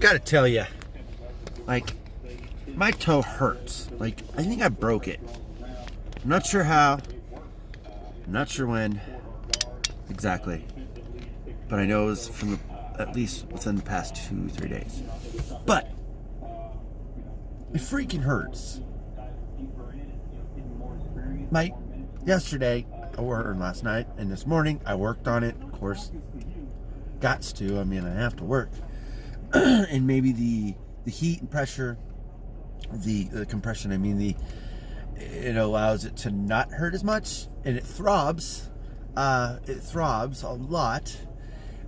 Gotta tell you, like, my toe hurts. Like, I think I broke it. I'm not sure how. I'm not sure when exactly. But I know it was at least within the past 2-3 days. But it freaking hurts. Yesterday, or last night, and this morning, I worked on it. Of course, gots to. I mean, I have to work. And maybe the heat and pressure, the compression, it allows it to not hurt as much, and it throbs. It throbs a lot.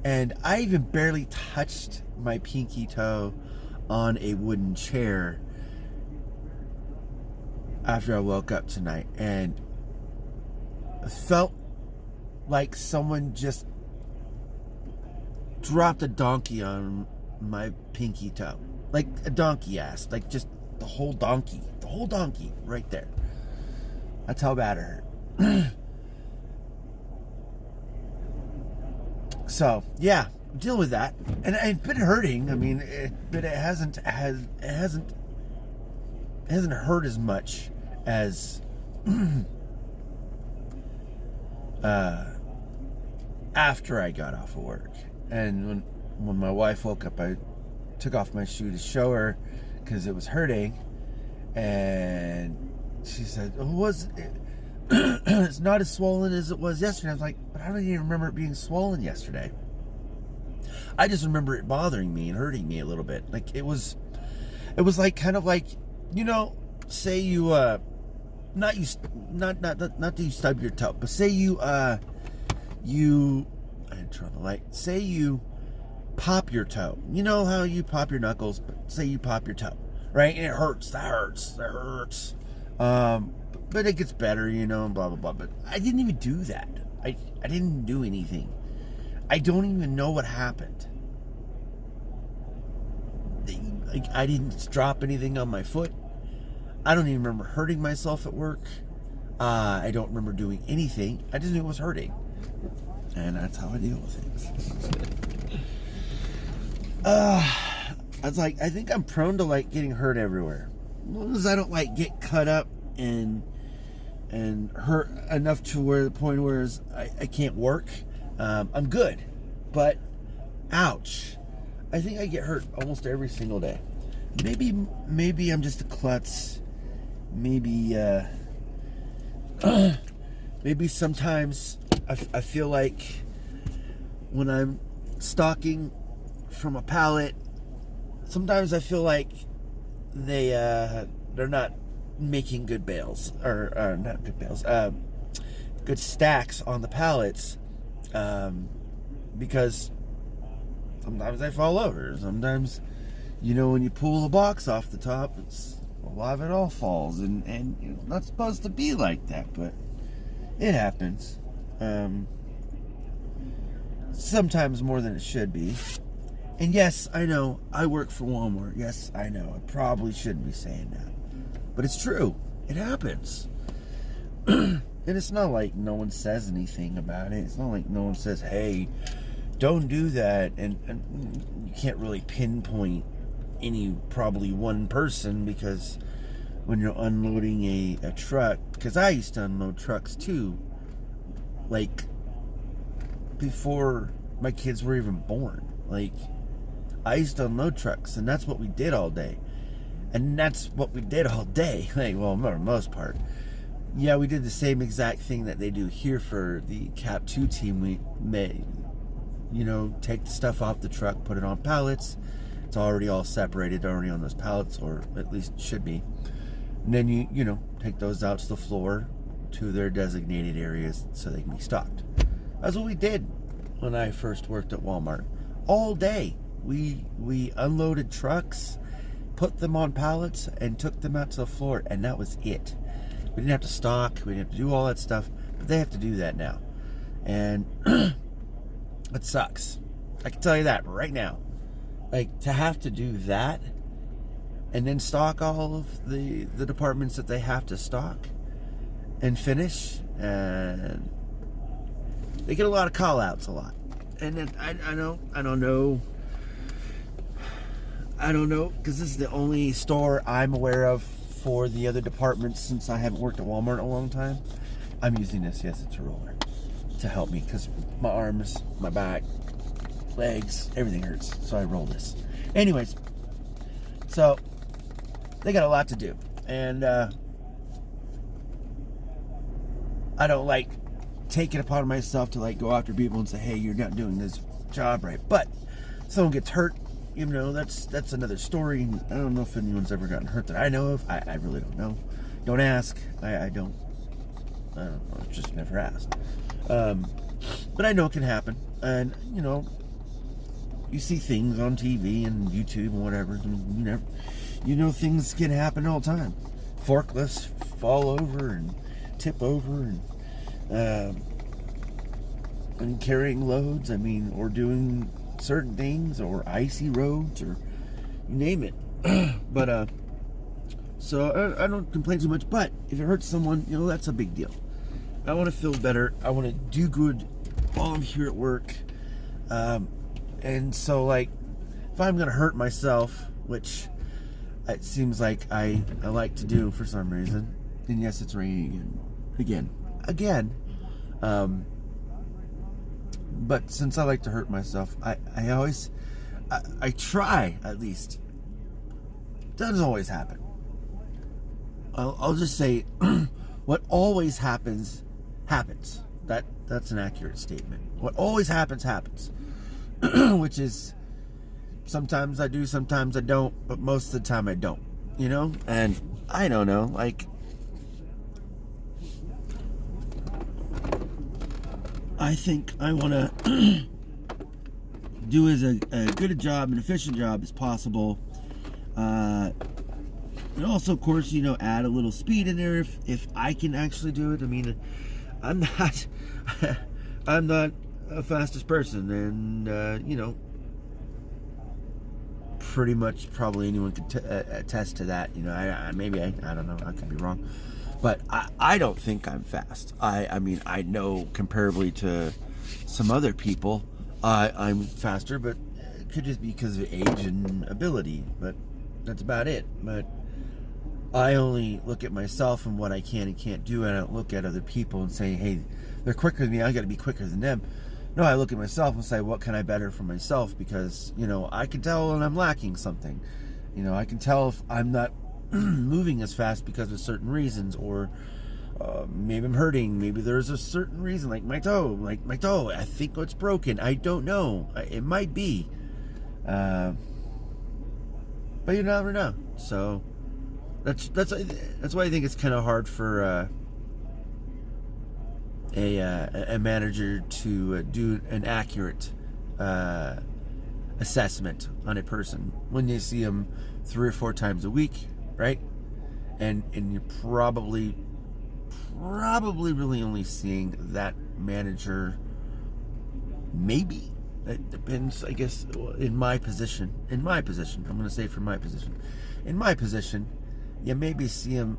And I even barely touched my pinky toe on a wooden chair after I woke up tonight, and it felt like someone just dropped a donkey on my pinky toe. Like a donkey ass. Like just the whole donkey right there. That's how bad it hurt. So yeah, deal with that, and it's been hurting. I mean, but it hasn't hurt as much as after I got off of work. And when my wife woke up, I took off my shoe to show her because it was hurting, and she said, it's not as swollen as it was yesterday. I was like, but I don't even remember it being swollen yesterday. I just remember it bothering me and hurting me a little bit. Like it was like kind of like, say you not that you stub your toe, but say say you pop your toe. You know how you pop your knuckles, but say you pop your toe, right? And it hurts. That hurts. But it gets better, and blah, blah, blah. But I didn't even do that. I didn't do anything. I don't even know what happened. I didn't drop anything on my foot. I don't even remember hurting myself at work. I don't remember doing anything. I just knew it was hurting. And that's how I deal with things. I think I'm prone to getting hurt everywhere. As long as I don't get cut up and hurt enough to the point where I can't work, I'm good. But ouch, I think I get hurt almost every single day. Maybe I'm just a klutz. Maybe sometimes I feel like when I'm stalking from a pallet, sometimes I feel like they're not making good bales, or not good bales, good stacks on the pallets, because sometimes I fall over. Sometimes, when you pull the box off the top, a lot of it all falls, and it's not supposed to be like that, but it happens. Sometimes more than it should be. And yes, I know, I work for Walmart. Yes, I know, I probably shouldn't be saying that. But it's true. It happens. And it's not like no one says anything about it. It's not like no one says, hey, don't do that. And you can't really pinpoint probably one person, because when you're unloading a truck, because I used to unload trucks too, before my kids were even born. I used to unload trucks, and that's what we did all day. And that's what we did all day. For the most part. Yeah, we did the same exact thing that they do here for the Cap 2 team. We may, take the stuff off the truck, put it on pallets. It's already all separated, already on those pallets, or at least should be. And then you take those out to the floor, to their designated areas so they can be stocked. That's what we did when I first worked at Walmart. All day. We unloaded trucks, put them on pallets, and took them out to the floor, and that was it. We didn't have to stock, we didn't have to do all that stuff, but they have to do that now. And it sucks. I can tell you that right now. To have to do that, and then stock all of the departments that they have to stock and finish, and they get a lot of call outs a lot. And then I don't know I don't know, because this is the only store I'm aware of for the other departments since I haven't worked at Walmart in a long time. I'm using this, yes, it's a roller, to help me because my arms, my back, legs, everything hurts. So I roll this. Anyways, so they got a lot to do. And I don't like take it upon myself to like go after people and say, hey, you're not doing this job right. But someone gets hurt, you know, that's another story. I don't know if anyone's ever gotten hurt that I know of. I really don't know. Don't ask. I don't know. Just never asked. But I know it can happen. And, you know, you see things on TV and YouTube and whatever. You know things can happen all the time. Forklifts fall over and tip over and carrying loads, I mean, or doing certain things, or icy roads, or you name it. But so I don't complain too much, but if it hurts someone, you know, that's a big deal. I want to feel better. I want to do good while I'm here at work. And so, like, if I'm gonna hurt myself, which it seems like I like to do for some reason, and yes, it's raining again. But since I like to hurt myself, I always try, at least. Doesn't always happen. I'll just say what always happens. That's an accurate statement. What always happens. Which is, sometimes I do, sometimes I don't, but most of the time I don't, you know? And I don't know, like, I think I want to do as a good a job, an efficient job as possible. And also, of course, you know, add a little speed in there if I can actually do it. I mean, I'm not the fastest person, and you know, pretty much probably anyone could attest to that. You know, I don't know, I could be wrong, but I don't think I'm fast. I mean, I know comparably to some other people, I'm faster, but it could just be because of age and ability, but that's about it. But I only look at myself and what I can and can't do, and I don't look at other people and say, hey, they're quicker than me, I gotta be quicker than them. No, I look at myself and say, what can I better for myself? Because, you know, I can tell when I'm lacking something. You know, I can tell if I'm not moving as fast because of certain reasons, or maybe I'm hurting. Maybe there's a certain reason, like my toe. I think it's broken. I don't know. It might be. But you never know. So that's why I think it's kind of hard for a manager to do an accurate assessment on a person when you see them 3 or 4 times a week, right? And you're probably really only seeing that manager, maybe. It depends, I guess. In my position, I'm going to say for my position, in my position, you maybe see him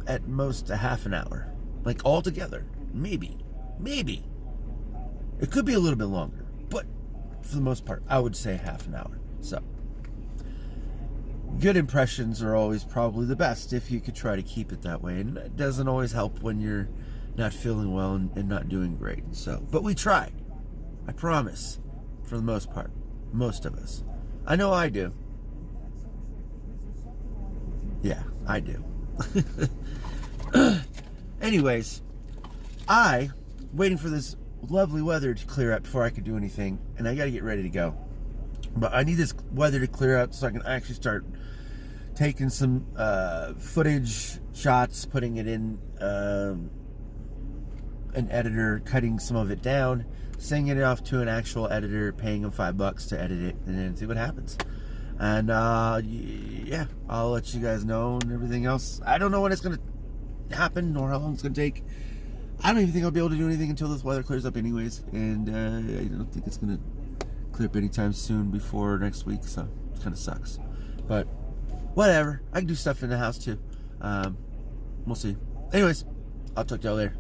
at most a half an hour, like all together. Maybe. It could be a little bit longer, but for the most part, I would say half an hour. So, good impressions are always probably the best if you could try to keep it that way. And it doesn't always help when you're not feeling well and not doing great. So, but we try. I promise. For the most part. Most of us. I know I do. Yeah, I do. Anyways, waiting for this lovely weather to clear up before I can do anything, and I gotta get ready to go. But I need this weather to clear out so I can actually start taking some footage shots, putting it in an editor, cutting some of it down, sending it off to an actual editor, paying them $5 to edit it, and then see what happens. And yeah, I'll let you guys know and everything else. I don't know when it's gonna happen or how long it's gonna take. I don't even think I'll be able to do anything until this weather clears up anyways, and I don't think it's gonna clear up anytime soon before next week, so it kind of sucks, but whatever. I can do stuff in the house too. We'll see. Anyways, I'll talk to y'all later.